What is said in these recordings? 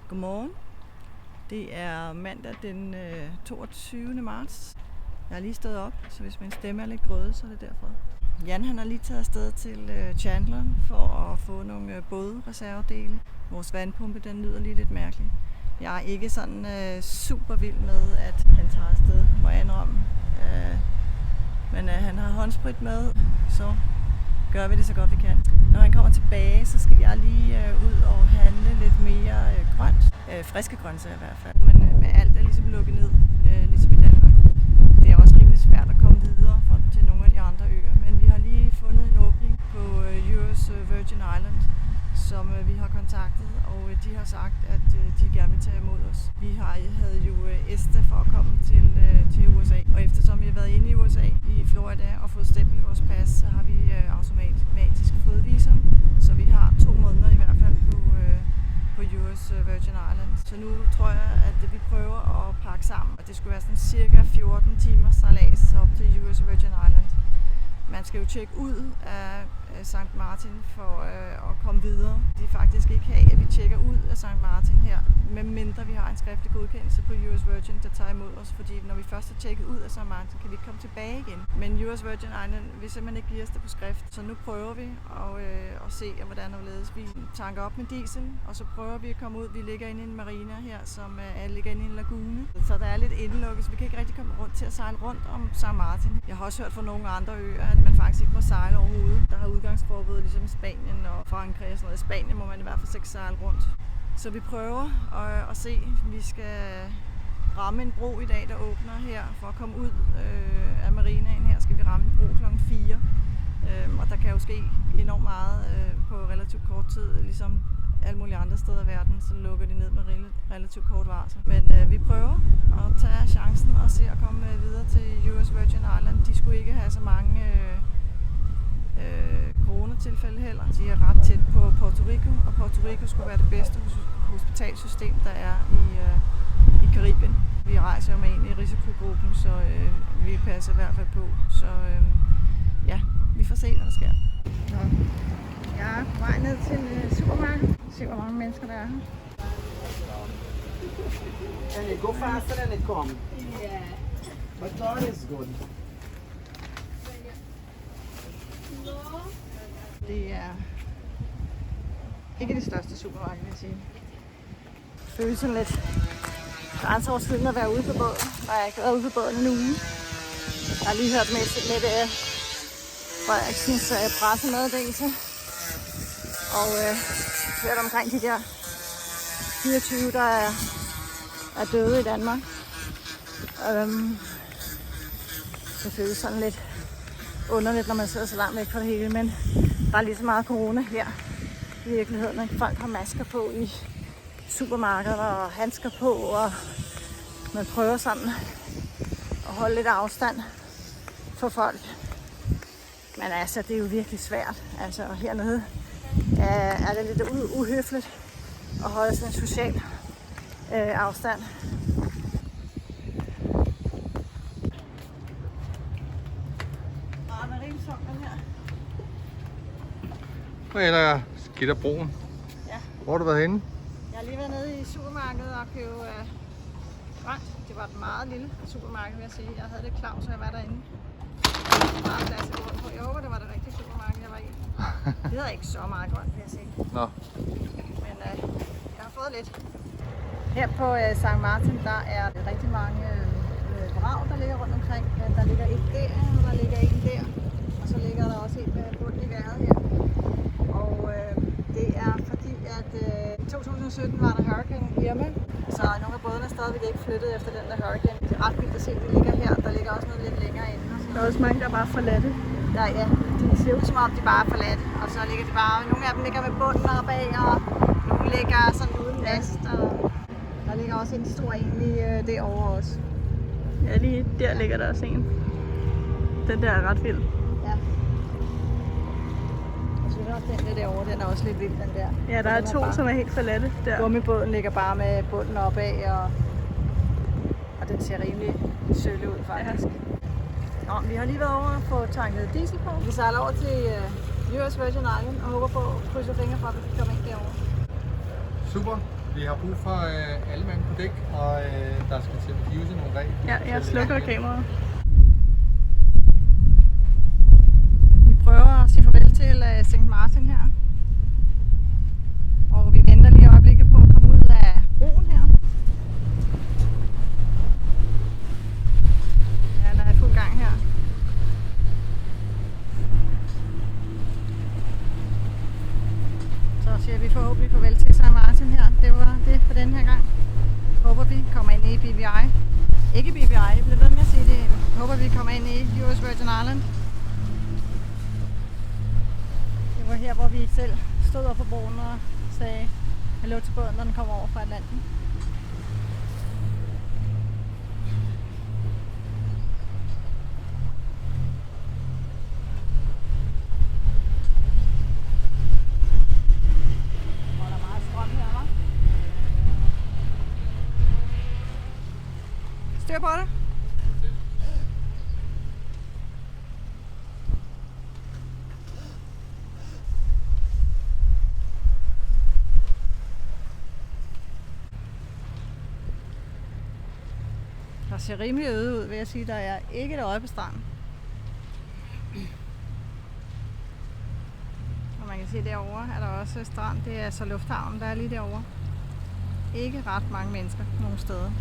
Godmorgen. Det er mandag den 22. marts. Jeg har lige stået op, så hvis min stemme er lidt grøde, så er det derfor. Jan han har lige taget afsted til Chandler for at få nogle bådreservedele. Vores vandpumpe den lyder lige lidt mærkeligt. Jeg er ikke sådan super vild med, at han tager afsted, må jeg indrømme. Men han har håndsprit med, så gør vi det så godt vi kan. Når han kommer tilbage, så skal jeg lige ud og handle lidt mere grønt. Friske grøntsager i hvert fald. Men med alt er ligesom lukket ned, ligesom i Danmark. Det er også rimelig svært at komme videre til nogle af de andre øer. Men vi har lige fundet en åbning på US Virgin Island, som vi har kontaktet, og de har sagt, at de gerne vil tage imod os. Vi havde jo ESTA for at komme til USA, og eftersom vi har været inde i USA, i Florida, og fået stempel i vores pas, så har vi automatisk fået visum. Så vi har 2 måneder i hvert fald på US Virgin Island. Så nu tror jeg, at vi prøver at pakke sammen, og det skulle være sådan cirka 14 timer sejlads op til US Virgin Island. Man skal jo tjekke ud af St. Martin for at komme videre. De er faktisk ikke have, at vi tjekker ud af St. Martin her, medmindre vi har en skriftlig godkendelse på US Virgin, der tager imod os. Fordi når vi først er tjekket ud af St. Martin, kan vi ikke komme tilbage igen. Men US Virgin Island vil simpelthen ikke give os det på skrift. Så nu prøver vi at se, hvordan og hvorledes vi tanker op med diesel, og så prøver vi at komme ud. Vi ligger inde i en marina her, som ligger inde i en lagune. Så der er lidt indelukket, så vi kan ikke rigtig komme rundt til at sejle rundt om St. Martin. Jeg har også hørt fra nogle andre øer, at man faktisk ikke må sejle overhovedet. Der har udgangsforbud ligesom i Spanien og Frankrig og sådan noget. I Spanien må man i hvert fald ikke sejle rundt. Så vi prøver at se. Vi skal ramme en bro i dag, der åbner her. For at komme ud af marinaen her, skal vi ramme en bro klokken 4. Og der kan jo ske enormt meget på relativt kort tid, ligesom alle mulige andre steder i verden, så lukker de ned med relativt kort varsel. Men vi prøver at tage chancen og se at komme videre til US Virgin Island. De skulle ikke have så mange coronatilfælde heller. De er ret tæt på Puerto Rico, og Puerto Rico skulle være det bedste hospitalsystem, der er i Karibien. Vi rejser jo med ind i risikogruppen, så vi passer i hvert fald på. Så ja, vi får se, hvad der sker. Jeg er på vej ned til supermarkedet. Se, hvor mange mennesker der er her. And it go faster than it come. Yeah. But that is good. Det er ikke det største supermarked, vil jeg sige. Det føles sådan lidt grænseoverskridende at være ude på båden, og jeg har ikke været ude på båden en uge. Jeg har lige hørt med Frederiksens pressemeddelelse, og hørt omkring de der 24, der er døde i Danmark. Det føles sådan lidt underligt, når man sidder så langt væk fra det hele, men der er lige så meget corona her i virkeligheden, at folk har masker på i supermarkeder og handsker på, og man prøver sådan at holde lidt afstand for folk. Men altså, det er jo virkelig svært. Altså, hernede er det lidt uhøfligt at holde sådan en social afstand. Eller Skitterbroen. Ja. Hvor har du været henne? Jeg har lige været nede i supermarkedet og købe grønt. Det var et meget lille supermarked, vil jeg sige. Jeg havde lidt klav, så jeg var derinde. Meget plads at gå på. Jeg håber, det var det rigtige supermarked, jeg var i. Det havde ikke så meget grønt, vil jeg sige. Nå. Men jeg har fået lidt. Her på St. Martin, der er rigtig mange vrag, der ligger rundt omkring. Der ligger et der, og der ligger en der. Og så ligger der også en med bunden i vejret her. Og det er fordi, at i 2017 var der Hurricane Irma, så nogle af bådene er stadigvæk ikke flyttet efter den der hurricane. Det er ret vildt at se, at de ligger her. Der ligger også noget lidt længere inde. Der er også mange, der er bare forladte. Ja, de ser ud som om, de bare er forladt. Og så ligger de bare, nogle af dem ligger med bunden opad, og nogle ligger sådan uden last. Og der ligger også en stor en lige derovre også. Ja, lige der ligger der også en. Den der er ret vild. Ja. Jeg synes også, den der derovre, den er også lidt vild, den der. Ja, der er to, som er helt forladte der. Gummibåden ligger bare med bunden opad, og den ser rimelig sølle ud faktisk. Ja. Nå, vi har lige været over og få tanket diesel på. Vi sejler over til US Virgin Island og håber på at krydse fingre for, at vi kan komme ind derovre. Super. Vi har brug for alle mand på dæk, og der skal til at gives nogle regler. Ja, jeg slukker kameraet. Vi prøver at sige farvel til St. Martin her. Og vi venter lige øjeblikket på at komme ud af broen her. Ja, der er fuld gang her. Så siger vi forhåbentlig farvel til St. Martin her. Det var det for den her gang. Håber vi kommer ind i BVI. Ikke BVI, jeg bliver ved med at sige det. Håber vi kommer ind i US Virgin Island. Det var her, hvor vi selv stod op på broen og sagde hallo til båden, når den kom over fra Atlanten. Og der er meget strøm her, hva'? Styr på det. Der ser rimelig øde ud, vil jeg sige. Der er ikke et øje på stranden. Og man kan se derovre, er der også strand. Det er så lufthavnen, der er lige derovre. Ikke ret mange mennesker nogen steder.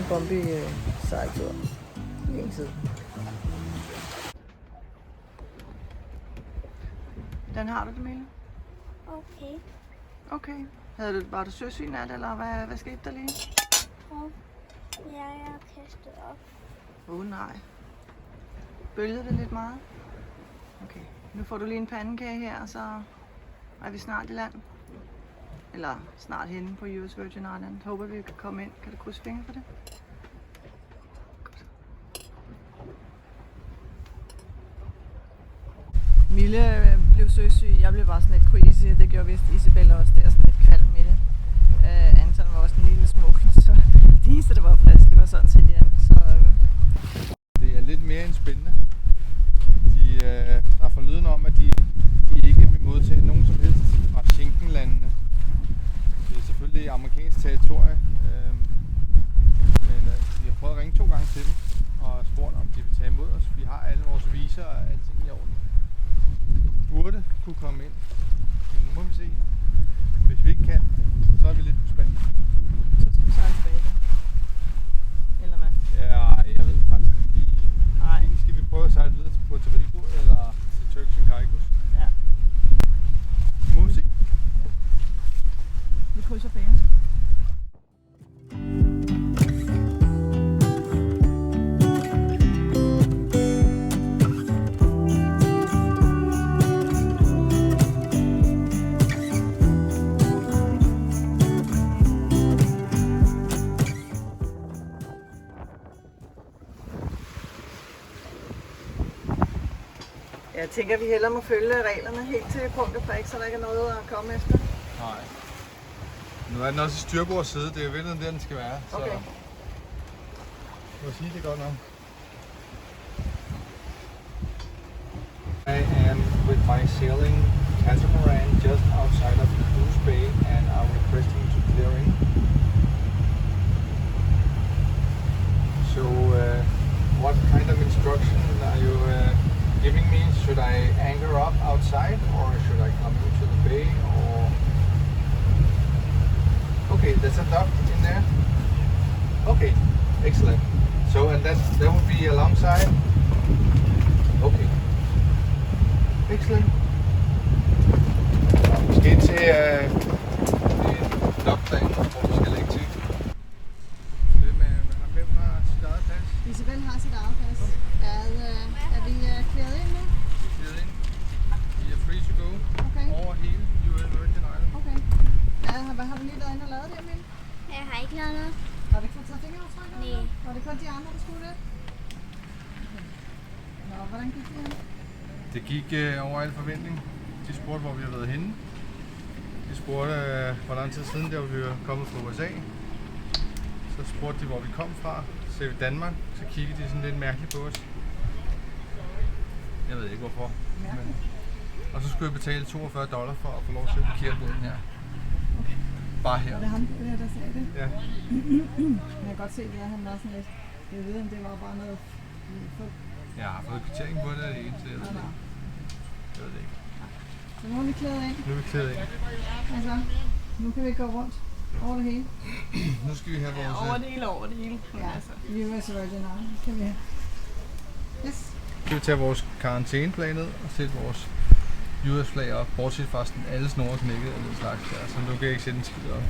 Bombi sejltur. Ingen tid. Hvordan har du det, Mille? Okay. Okay. Var du søsyg nat, eller hvad skete der lige? Ja, jeg er kastet op. Nej. Bølgede det lidt meget? Okay. Nu får du lige en pandekage her, og så er vi snart i land. Eller snart henne på US Virgin Island. Håber vi kan komme ind. Kan du krydse fingre for det? Mille blev søsyg. Jeg blev bare sådan lidt crazy. Det gjorde vist Isabella også. Det er sådan lidt kvalm i det. Anton var også en lille smuk. Så det eneste, der var frisk, det var sådan set Jan. Så, Det er lidt mere end spændende. Der er forlyden om, at de ikke vil modtage nogen som helst fra Schengen-landene. Det er selvfølgelig amerikansk territorie, men vi har prøvet at ringe 2 gange til dem og spurgt, om de vil tage imod os. Vi har alle vores viser og alting i orden. Burde kunne komme ind, men nu må vi se. Hvis vi ikke kan, så er vi lidt på spand. så skal vi sejle tilbage igen. Eller hvad? Ja, jeg ved faktisk ikke. Nej. Skal vi prøve at sejle videre til Puerto Rico eller til Turks and Caicos? Ja. Må vi se. Vi krydser fingre. Jeg tænker, at vi hellere må følge reglerne helt til punkt og prik, så der ikke er noget at komme efter. Nej. Nu er den også i styrbord side. Det er jo virkelig der, den skal være. Så Okay. må sige, det er godt nok. I am with my sailing catamaran just outside of Goose Bay and are requesting to clear in. So, what kind of instruction are you giving me? Should I anchor up outside or should I come into the bay or? Okay, there's a dock in there. Okay, excellent. So, and that would be alongside. Okay. Excellent. Vi skal ind til en dockplan, hvor vi skal lægge til. Hvem har sit eget pas? Isabel har sit eget pas. har du skulle det? Nå, hvordan gik det her? Det gik over al forventning. De spurgte, hvor vi har været henne. De spurgte, hvor lang tid siden der vi var kommet fra USA. Så spurgte de, hvor vi kom fra. Så sagde vi Danmark. Så kiggede de sådan lidt mærkeligt på os. Jeg ved ikke hvorfor. Men... Og så skulle jeg betale $42 for at få lov til at parkere båden her. Okay. Bare her. Var det ham, der sagde det? Ja. Jeg kan godt se, at han var sådan lidt... Jeg ved, om det var bare noget... Jeg har fået kvittering på det, det eneste. Jeg ved det ikke. Jeg ved det ikke. Så nu er vi klædet ind. Nu er vi klædet ind. Altså, nu kan vi gå rundt over det hele. Nu skal vi have vores... Ja, over det hele, over det hele. Ja, US Virgin Islands kan vi have. Yes. Nu skal vi tage vores karantæneflag ned og sætte vores US-flag op. Bortset fra, at alle snore knækket og den slags der, så nu kan jeg ikke sætte en skid op.